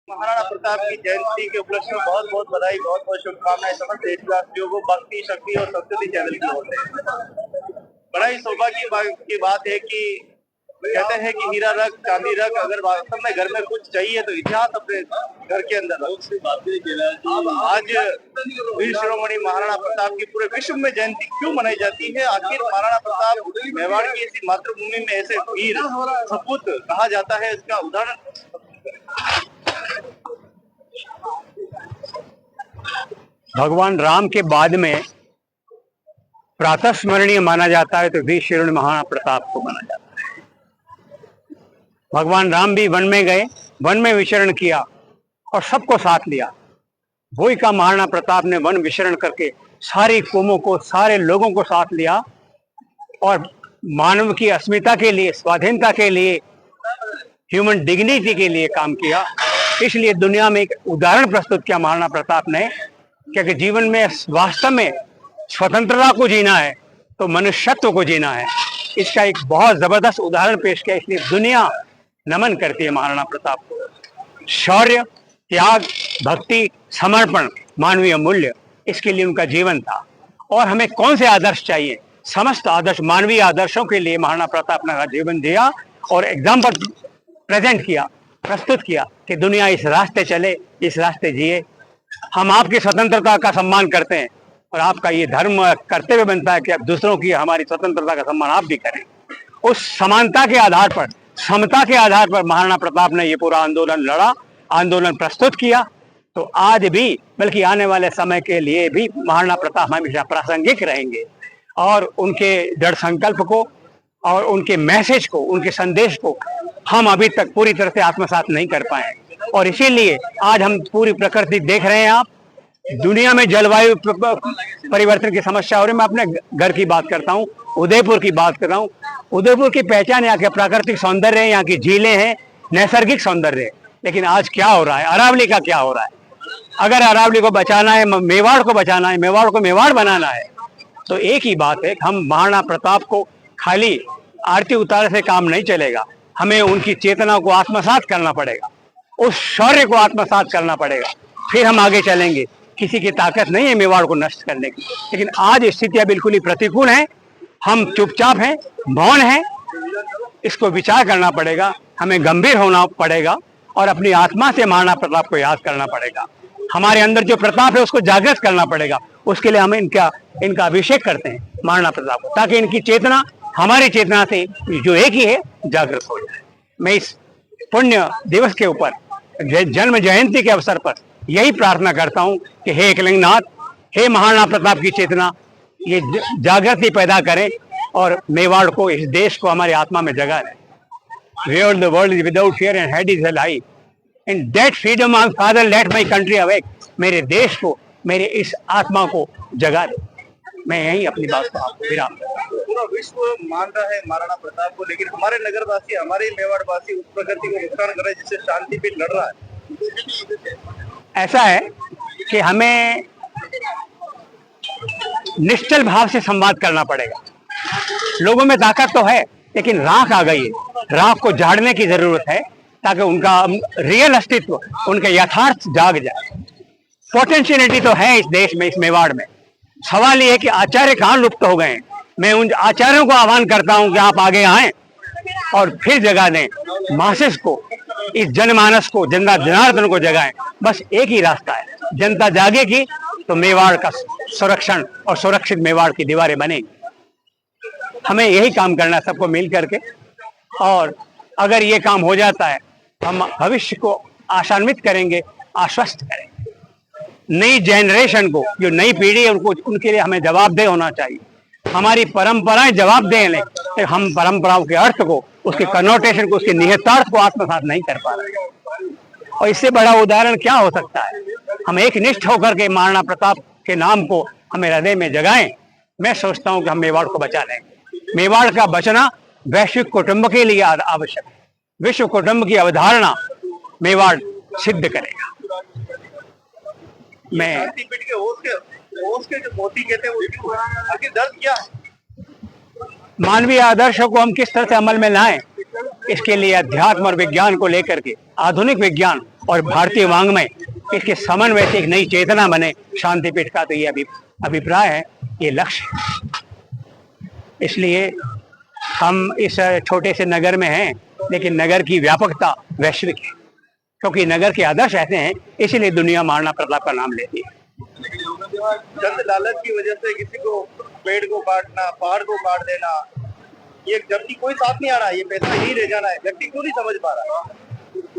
महाराणा प्रताप की जयंती के उपलक्ष्य में बहुत बहुत बधाई, बहुत बहुत शुभकामनाएं समस्त देशवासियों को भक्ति, शक्ति और संस्कृति चैनल की ओर से। बड़ा ही सौभाग्य की बात है कि कहते हैं कि हीरा रख, चांदी रख, अगर वास्तव में घर में कुछ चाहिए तो इतिहास अपने घर के अंदर रख। आज वीर शिरोमणि महाराणा प्रताप की पूरे विश्व में जयंती क्यों मनाई जाती है? आखिर महाराणा प्रताप मेवाड़ की ऐसी मातृभूमि में ऐसे वीर सपूत कहा जाता है, इसका उदाहरण भगवान राम के बाद में प्रातः स्मरणीय माना जाता है तो वीर शिरोमणि महाराणा प्रताप को माना जाता है। भगवान राम भी वन में गए, वन में विचरण किया और सबको साथ लिया। वही का महाराणा प्रताप ने वन विचरण करके सारी कौमों को, सारे लोगों को साथ लिया और मानव की अस्मिता के लिए, स्वाधीनता के लिए, ह्यूमन डिग्निटी के लिए काम किया। इसलिए दुनिया में एक उदाहरण प्रस्तुत किया महाराणा प्रताप ने, क्योंकि जीवन में वास्तव में स्वतंत्रता को जीना है तो मनुष्यत्व को जीना है। इसका एक बहुत जबरदस्त उदाहरण पेश किया, इसलिए दुनिया नमन करती है महाराणा प्रताप को। शौर्य, त्याग, भक्ति, समर्पण, मानवीय मूल्य, इसके लिए उनका जीवन था। और हमें कौन से आदर्श चाहिए? समस्त आदर्श, मानवीय आदर्शों के लिए महाराणा प्रताप ने जीवन दिया और एग्जाम्पल प्रेजेंट किया, प्रस्तुत किया कि दुनिया इस रास्ते चले, इस रास्ते जिए। हम आपकी स्वतंत्रता का सम्मान करते हैं और आपका ये धर्म कर्तव्य बनता है कि आप दूसरों की, हमारी स्वतंत्रता का सम्मान आप भी करें। उस समानता के आधार पर, समता के आधार पर महाराणा प्रताप ने ये पूरा आंदोलन लड़ा, आंदोलन प्रस्तुत किया। तो आज भी, बल्कि आने वाले समय के लिए भी महाराणा प्रताप हमेशा प्रासंगिक रहेंगे और उनके दृढ़ संकल्प को और उनके मैसेज को, उनके संदेश को हम अभी तक पूरी तरह से आत्मसात नहीं कर पाए। और इसीलिए आज हम पूरी प्रकृति देख रहे हैं। आप दुनिया में जलवायु परिवर्तन की समस्या हो रही है। मैं अपने घर की बात करता हूँ, उदयपुर की बात कर रहा हूँ। उदयपुर की पहचान यहाँ के प्राकृतिक सौंदर्य है, यहाँ की झीलें हैं, नैसर्गिक सौंदर्य है। लेकिन आज क्या हो रहा है? अरावली का क्या हो रहा है? अगर अरावली को बचाना है, मेवाड़ को बचाना है, मेवाड़ को मेवाड़ बनाना है, तो एक ही बात है, हम महाराणा प्रताप को खाली आरती उतारने से काम नहीं चलेगा। हमें उनकी चेतना को आत्मसात करना पड़ेगा, उस शौर्य को आत्मसात करना पड़ेगा, फिर हम आगे चलेंगे। किसी की ताकत नहीं है मेवाड़ को नष्ट करने की। लेकिन आज स्थितियां बिल्कुल ही प्रतिकूल हैं, हम चुपचाप हैं, मौन हैं। इसको विचार करना पड़ेगा, हमें गंभीर होना पड़ेगा और अपनी आत्मा से महाराणा प्रताप को याद करना पड़ेगा। हमारे अंदर जो प्रताप है उसको जागृत करना पड़ेगा। उसके लिए हम इनका अभिषेक करते हैं महाराणा प्रताप को, ताकि इनकी चेतना हमारी चेतना से जो एक ही है जागृत हो जाए। मैं इस पुण्य दिवस के ऊपर, जन्म जयंती के अवसर पर यही प्रार्थना करता हूं कि हे एकलिंगनाथ, हे महाराणा प्रताप की चेतना ये जागृति पैदा करें और मेवाड़ को, इस देश को हमारी आत्मा में जगा दें। Where the world is without fear and head is alive. In that freedom, my Father, let my country awake. मेरे देश को, मेरे इस आत्मा को जगा दे। मैं यही अपनी बात को आपको विराम दूं। पूरा विश्व मान रहा है महाराणा प्रताप को, लेकिन हमारे नगरवासी, हमारे मेवाड़वासी उस प्रकृति को नुकसान कर रहे हैं जिससे शांति भी लड़ रहा है। ऐसा है कि हमें निश्चल भाव से संवाद करना पड़ेगा। लोगों में ताकत तो है, लेकिन राख आ गई है। राख को झाड़ने की जरूरत है ताकि उनका रियल अस्तित्व, उनका यथार्थ जाग जाए। पोटेंशियलिटी तो है इस देश में, इस मेवाड़ में। सवाल ये है कि आचार्य कहाँ लुप्त हो गए हैं। मैं उन आचार्यों को आह्वान करता हूं कि आप आगे आएं और फिर जगा दें मासेस को, इस जनमानस को, जनता जनार्दन को जगाएं। बस एक ही रास्ता है, जनता जागेगी तो मेवाड़ का संरक्षण और सुरक्षित मेवाड़ की दीवारें बनेंगी। हमें यही काम करना है सबको मिल करके, और अगर ये काम हो जाता है हम भविष्य को आशान्वित करेंगे, आश्वस्त करेंगे। नई जनरेशन को, जो नई पीढ़ी है, उनको, उनके लिए हमें जवाबदेह होना चाहिए। हमारी परंपराएं जवाबदेह हैं, तो हम परंपराओं के अर्थ को, उसके कनोटेशन को, उसके निहितार्थ को आत्मसात नहीं कर पा रहे। और इससे बड़ा उदाहरण क्या हो सकता है? हम एक निष्ठ होकर के महाराणा प्रताप के नाम को हमें हृदय में जगाएं। मैं सोचता हूं कि हम मेवाड़ को बचा लेंगे। मेवाड़ का बचना वैश्विक कुटुंब के लिए आवश्यक है। विश्व कुटुंब की अवधारणा मेवाड़ सिद्ध करेगा। मैं होश के जो मोती कहते हैं वो क्यों है? आखिर दर्द क्या है? मानवीय आदर्शों को हम किस तरह से अमल में लाएं, इसके लिए अध्यात्म और विज्ञान को लेकर के, आधुनिक विज्ञान और भारतीय वाङ्मय इसके समन्वय से एक नई चेतना बने, शांतिपीठ का तो ये अभिप्राय है, ये लक्ष्य है। इसलिए हम इस छोटे से नगर में हैं, लेकिन नगर की व्यापकता वैश्विक है, क्योंकि नगर के आदर्श ऐसे हैं, इसीलिए दुनिया महाराणा प्रताप का नाम लेती है। चंद लालच की वजह से किसी को पेड़ को काटना, पहाड़ को काट देना, ये जबकि कोई साथ नहीं आ रहा है, ये पैसा ही रह जाना है, व्यक्ति क्यों नहीं समझ पा रहा है?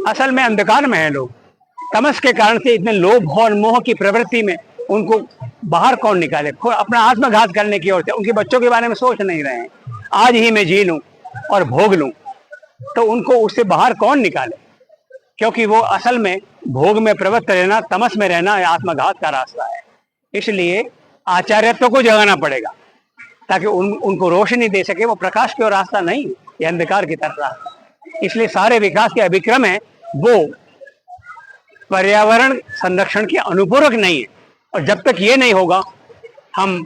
असल में अंधकार में है लोग, तमस के कारण से इतने लोभ और मोह की प्रवृत्ति में उनको बाहर कौन निकाले, अपना आत्मघात करने की ओर से। उनके बच्चों के बारे में सोच नहीं रहे हैं, आज ही मैं जी लूं और भोग लूं, तो उनको उससे बाहर कौन निकाले, क्योंकि वो असल में भोग में प्रवृत्त रहना, तमस में रहना आत्मघात का रास्ता है। इसलिए आचार्यत्व को जगाना पड़ेगा ताकि उनको रोशनी दे सके। वो प्रकाश की ओर रास्ता नहीं, ये अंधकार की तरफ रास्ता। इसलिए सारे विकास के अभिक्रम है वो पर्यावरण संरक्षण के अनुपूरक नहीं है, और जब तक ये नहीं होगा हम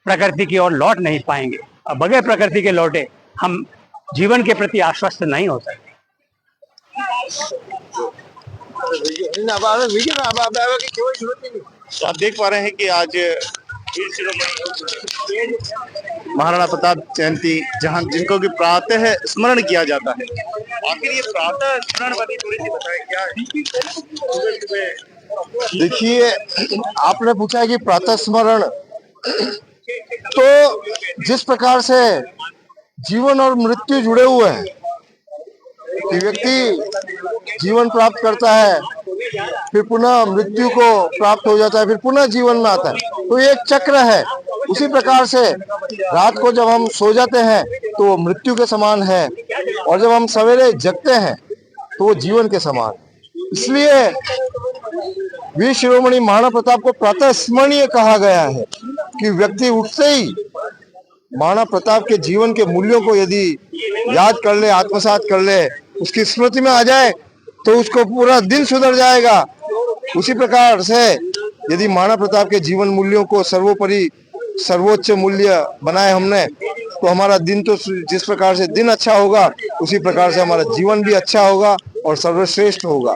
प्रकृति की ओर लौट नहीं पाएंगे, और बगैर प्रकृति के लौटे हम जीवन के प्रति आश्वस्त नहीं हो सकते। आप देख पा रहे हैं कि आज वीर शिरोमणि महाराणा प्रताप जयंती, जहां जिनको कि प्रातः स्मरण किया जाता है, आखिर ये प्रातः स्मरण वाली थोड़ी सी बताएं क्या है? देखिए, आपने पूछा कि प्रातः स्मरण, तो जिस प्रकार से जीवन और मृत्यु जुड़े हुए हैं कि व्यक्ति जीवन प्राप्त करता है, फिर पुनः मृत्यु को प्राप्त हो जाता है, फिर पुनः जीवन में आता है, तो ये एक चक्र है। उसी प्रकार से रात को जब हम सो जाते हैं तो वो मृत्यु के समान है, और जब हम सवेरे जगते हैं तो वो जीवन के समान। इसलिए वीर शिरोमणि महाराणा प्रताप को प्रातः स्मरणीय कहा गया है कि व्यक्ति उठते ही महाराणा प्रताप के जीवन के मूल्यों को यदि याद कर ले, आत्मसात कर ले, उसकी स्मृति में आ जाए तो उसको पूरा दिन सुधर जाएगा। उसी प्रकार से यदि महाराणा प्रताप के जीवन मूल्यों को सर्वोपरि सर्वोच्च मूल्य बनाए हमने, तो हमारा दिन तो जिस प्रकार से दिन अच्छा होगा, उसी प्रकार से हमारा जीवन भी अच्छा होगा और सर्वश्रेष्ठ होगा।